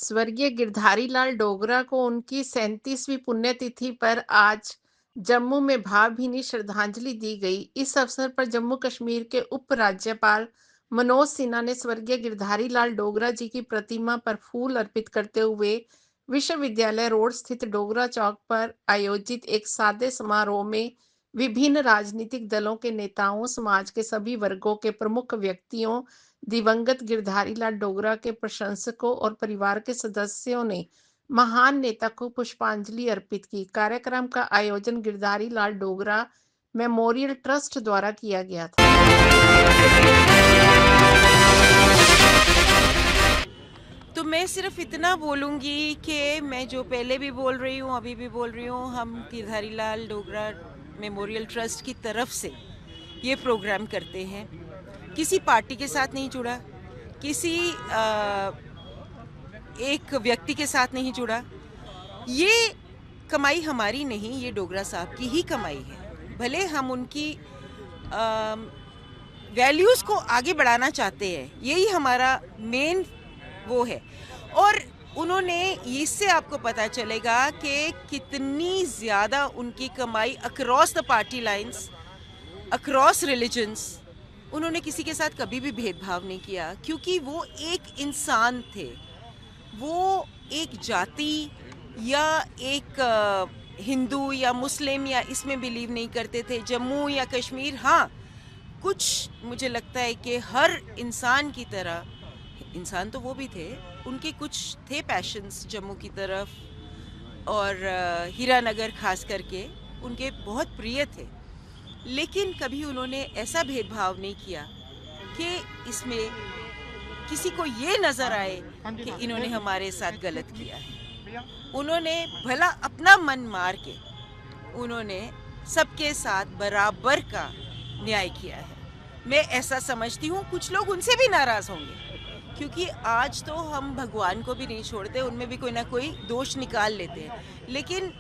स्वर्गीय गिरधारी लाल डोगरा को उनकी 37वीं पुण्यतिथि पर आज जम्मू में भावभीनी श्रद्धांजलि दी गई। इस अवसर पर जम्मू कश्मीर के उपराज्यपाल मनोज सिन्हा ने स्वर्गीय गिरधारी लाल डोगरा जी की प्रतिमा पर फूल अर्पित करते हुए विश्वविद्यालय रोड स्थित डोगरा चौक पर आयोजित एक सादे समारोह में विभिन्न राजनीतिक दलों के नेताओं, समाज के सभी वर्गों के प्रमुख व्यक्तियों, दिवंगत गिरधारी लाल डोगरा के प्रशंसकों और परिवार के सदस्यों ने महान नेता को पुष्पांजलि अर्पित की। कार्यक्रम का आयोजन गिरधारी लाल डोगरा मेमोरियल ट्रस्ट द्वारा किया गया था। तो मैं सिर्फ इतना बोलूँगी कि मैं जो पहले भी बोल रही हूँ, अभी भी बोल रही हूँ, हम गिरधारी लाल डोगरा मेमोरियल ट्रस्ट की तरफ से ये प्रोग्राम करते हैं। किसी पार्टी के साथ नहीं जुड़ा, किसी एक व्यक्ति के साथ नहीं जुड़ा। ये कमाई हमारी नहीं, ये डोगरा साहब की ही कमाई है। भले हम उनकी वैल्यूज़ को आगे बढ़ाना चाहते हैं, यही हमारा मेन वो है। और उन्होंने, इससे आपको पता चलेगा कि कितनी ज़्यादा उनकी कमाई across the party lines, across religions. उन्होंने किसी के साथ कभी भी भेदभाव नहीं किया, क्योंकि वो एक इंसान थे। वो एक जाति या एक हिंदू या मुस्लिम या इसमें बिलीव नहीं करते थे। जम्मू या कश्मीर, हाँ कुछ मुझे लगता है कि हर इंसान की तरह, इंसान तो वो भी थे, उनके कुछ थे पैशंस जम्मू की तरफ और हीरानगर खास करके उनके बहुत प्रिय थे। लेकिन कभी उन्होंने ऐसा भेदभाव नहीं किया कि इसमें किसी को ये नज़र आए कि इन्होंने हमारे साथ गलत किया है। उन्होंने भला अपना मन मार के उन्होंने सबके साथ बराबर का न्याय किया है। मैं ऐसा समझती हूँ। कुछ लोग उनसे भी नाराज़ होंगे, क्योंकि आज तो हम भगवान को भी नहीं छोड़ते, उनमें भी कोई ना कोई दोष निकाल लेते हैं। लेकिन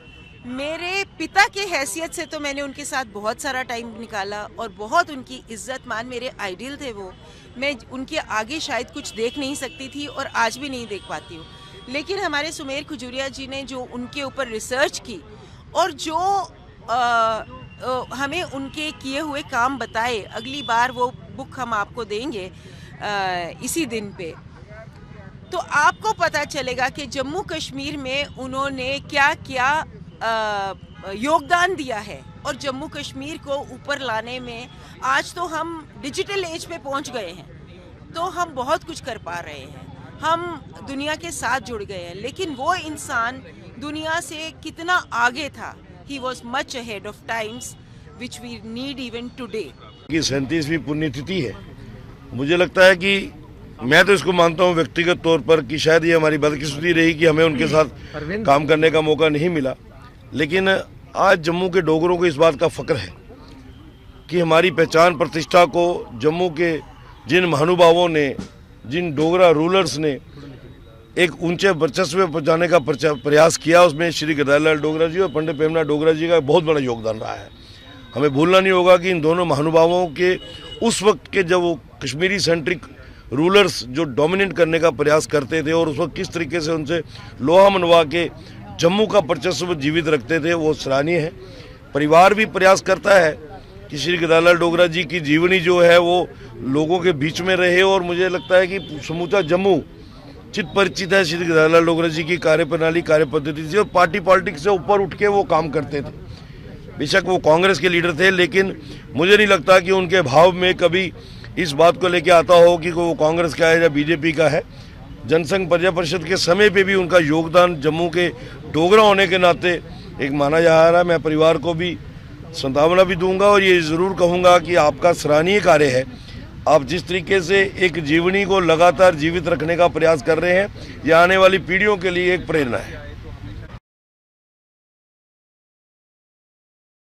मेरे पिता के हैसियत से तो मैंने उनके साथ बहुत सारा टाइम निकाला और बहुत उनकी इज्जत मान, मेरे आइडियल थे वो। मैं उनके आगे शायद कुछ देख नहीं सकती थी और आज भी नहीं देख पाती हूँ। लेकिन हमारे सुमेर खजूरिया जी ने जो उनके ऊपर रिसर्च की और जो हमें उनके किए हुए काम बताए, अगली बार वो बुक हम आपको देंगे इसी दिन पे, तो आपको पता चलेगा कि जम्मू कश्मीर में उन्होंने क्या क्या योगदान दिया है और जम्मू कश्मीर को ऊपर लाने में। आज तो हम डिजिटल एज पे पहुंच गए हैं, तो हम बहुत कुछ कर पा रहे हैं, हम दुनिया के साथ जुड़ गए हैं। लेकिन वो इंसान दुनिया से कितना आगे था। He was much ahead of times which we need even today. 37वीं पुण्यतिथि है। मुझे लगता है कि मैं तो इसको मानता हूँ व्यक्तिगत तौर पर कि शायद ये हमारी बदकिस्मती रही कि हमें उनके साथ काम करने का मौका नहीं मिला। लेकिन आज जम्मू के डोगरों को इस बात का फ़ख्र है कि हमारी पहचान प्रतिष्ठा को जम्मू के जिन महानुभावों ने, जिन डोगरा रूलर्स ने एक ऊंचे वर्चस्व में पहुँचाने का प्रयास किया, उसमें श्री गिरधारी लाल डोगरा जी और पंडित प्रेमनाथ डोगरा जी का बहुत बड़ा योगदान रहा है। हमें भूलना नहीं होगा कि इन दोनों महानुभावों के उस वक्त के जब वो कश्मीरी सेंट्रिक रूलर्स जो डोमिनेट करने का प्रयास करते थे और उस वक्त किस तरीके से उनसे लोहा मनवा के जम्मू का वर्चस्व जीवित रखते थे, वो सराहनीय है। परिवार भी प्रयास करता है कि श्री गिरधारी लाल डोगरा जी की जीवनी जो है वो लोगों के बीच में रहे और मुझे लगता है कि समूचा जम्मू चित परिचित है श्री गिरधारी लाल डोगरा जी की कार्यप्रणाली, कार्यपद्धति से। और पार्टी पॉलिटिक्स से ऊपर उठ के वो काम करते थे। बेशक वो कांग्रेस के लीडर थे, लेकिन मुझे नहीं लगता कि उनके भाव में कभी इस बात को लेके आता हो कि वो कांग्रेस का है या बीजेपी का है। जनसंघ प्रजा परिषद के समय पे भी उनका योगदान जम्मू के डोगरा होने के नाते एक माना जा रहा है। मैं परिवार को भी सांत्वना भी दूंगा और ये ज़रूर कहूँगा कि आपका सराहनीय कार्य है। आप जिस तरीके से एक जीवनी को लगातार जीवित रखने का प्रयास कर रहे हैं, ये आने वाली पीढ़ियों के लिए एक प्रेरणा है।